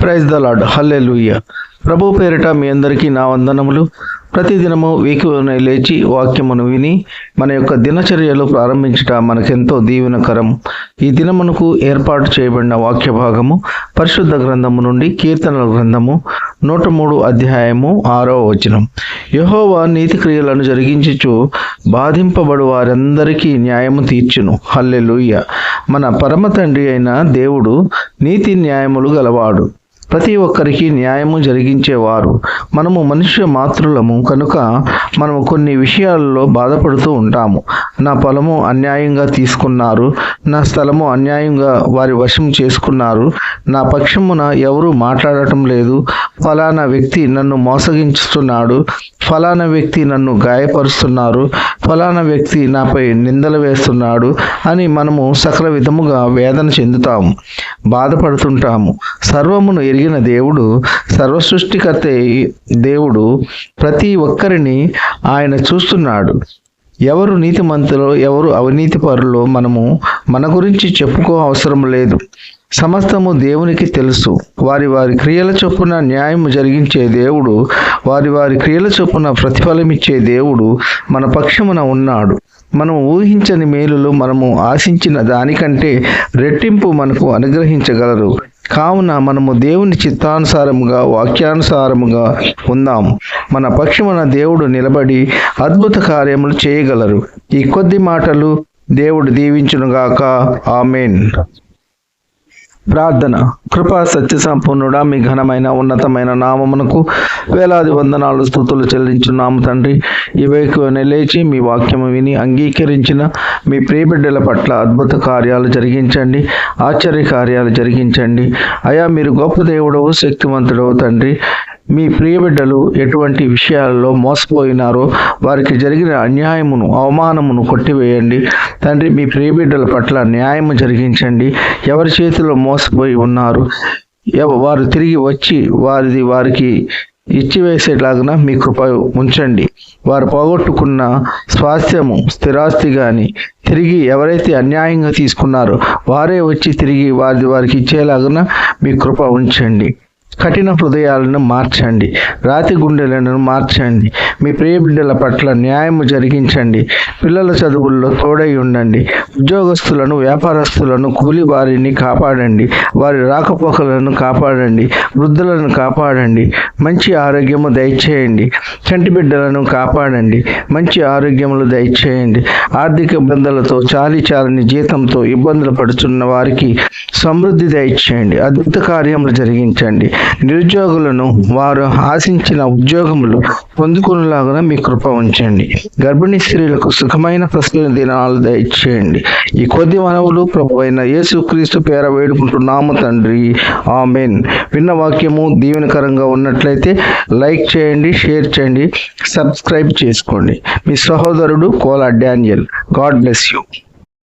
Praise the lord, హల్లెలూయా. ప్రభు పేరిట మీ అందరికీ నా వందనములు. ప్రతిదినము వేకువనే లేచి వాక్యమును విని మన యొక్క దినచర్యలు ప్రారంభించట మనకెంతో దీవెనకరం. ఈ దినమునకు ఏర్పాటు చేయబడిన వాక్య భాగము పరిశుద్ధ గ్రంథము నుండి కీర్తనల గ్రంథము 103 అధ్యాయము 6వ వచనం. యెహోవా నీతి క్రియలను జరిగించుచు బాధింపబడు వారందరికీ న్యాయము తీర్చును. హల్లెలూయా. మన పరమ తండ్రి అయిన దేవుడు నీతి న్యాయములు గలవాడు. ప్రతి ఒక్కరికి న్యాయము జరిగించేవారు. మనము మనుష్య మాతృలము కనుక మనము కొన్ని విషయాలలో బాధపడుతూ ఉంటాము. నా పొలము అన్యాయంగా తీసుకున్నారు, నా స్థలము అన్యాయంగా వారి వశం చేసుకున్నారు, నా పక్షమున ఎవరు మాట్లాడటం లేదు, ఫలానా వ్యక్తి నన్ను మోసగించుతున్నాడు, ఫలానా వ్యక్తి నన్ను గాయపరుస్తున్నారు, ఫలానా వ్యక్తి నాపై నిందలు వేస్తున్నాడు అని మనము సకల విధముగా వేదన చెందుతాము, బాధపడుతుంటాము. సర్వమును ఎరిగిన దేవుడు, సర్వసృష్టికర్త దేవుడు ప్రతి ఒక్కరిని ఆయన చూస్తున్నాడు. ఎవరు నీతిమంతులో ఎవరు అవినీతి పరులో మనము మన గురించి చెప్పుకో అవసరం లేదు. సమస్తము దేవునికి తెలుసు. వారి వారి క్రియల చొప్పున న్యాయం జరిగించే దేవుడు, వారి వారి క్రియల చొప్పున ప్రతిఫలమిచ్చే దేవుడు మన పక్షమున ఉన్నాడు. మనం ఊహించని మేలులు మనము ఆశించిన దానికంటే రెట్టింపు మనకు అనుగ్రహించగలరు. కావున మనము దేవుని చిత్తానుసారముగా వాక్యానుసారముగా ఉందాం. మన పక్షమున దేవుడు నిలబడి అద్భుత కార్యములు చేయగలరు. ఈ కొద్ది మాటలు దేవుడు దీవించునుగాక. ఆమేన్. ప్రార్థన. కృపా సత్య సంపూర్ణుడా, మీ ఘనమైన ఉన్నతమైన నామమునకు వేలాది వందనాలు స్తుతులు చెల్లించున్నాము తండ్రి. ఈ వేకువనే లేచి మీ వాక్యము విని అంగీకరించిన మీ ప్రియబిడ్డల పట్ల అద్భుత కార్యాలు జరిగించండి, ఆశ్చర్య కార్యాలు జరిగించండి. అయా, మీరు గొప్ప దేవుడవు, శక్తివంతుడవు తండ్రి. మీ ప్రియబిడ్డలు ఎటువంటి విషయాల్లో మోసపోయినారో వారికి జరిగిన అన్యాయమును, అవమానమును కొట్టివేయండి తండ్రి. మీ ప్రియబిడ్డల పట్ల న్యాయము జరిగించండి. ఎవరి చేతిలో మోసపోయి ఉన్నారు వారు తిరిగి వచ్చి వారికి ఇచ్చివేసేలాగా మీ కృప ఉంచండి. వారు పోగొట్టుకున్న స్వాస్థ్యము, స్థిరాస్తి కానీ తిరిగి ఎవరైతే అన్యాయంగా తీసుకున్నారో వారే వచ్చి తిరిగి వారికి ఇచ్చేలాగా మీ కృప ఉంచండి. కఠిన హృదయాలను మార్చండి, రాతి గుండెలను మార్చండి. మీ ప్రియ బిడ్డల పట్ల న్యాయము జరిగించండి. పిల్లల చదువుల్లో తోడై ఉండండి. ఉద్యోగస్తులను, వ్యాపారస్తులను, కూలి వారిని కాపాడండి. వారి రాకపోకలను కాపాడండి. వృద్ధులను కాపాడండి. మంచి ఆరోగ్యము దయచేయండి. చంటి బిడ్డలను కాపాడండి. మంచి ఆరోగ్యములు దయచేయండి. ఆర్థిక ఇబ్బందులతో, చాలని జీతంతో ఇబ్బందులు పడుతున్న వారికి సమృద్ధి దయచేయండి. అద్భుత కార్యములు జరిగించండి. నిరుద్యోగులను వారు ఆశించిన ఉద్యోగములు పొందుకునేలాగా మీ కృప ఉంచండి. గర్భిణీ స్త్రీలకు సుఖమైన ప్రసవ దినాలు దయచేయండి. ఈ కొద్ది మనవులు ప్రభు అయిన యేసుక్రీస్తు పేర వేడుకుంటున్నాము తండ్రి. ఆమేన్. విన్న వాక్యము దీవెనకరంగా ఉన్నట్లయితే లైక్ చేయండి, షేర్ చేయండి, సబ్స్క్రైబ్ చేసుకోండి. మీ సహోదరుడు Kola Daniel. God bless you.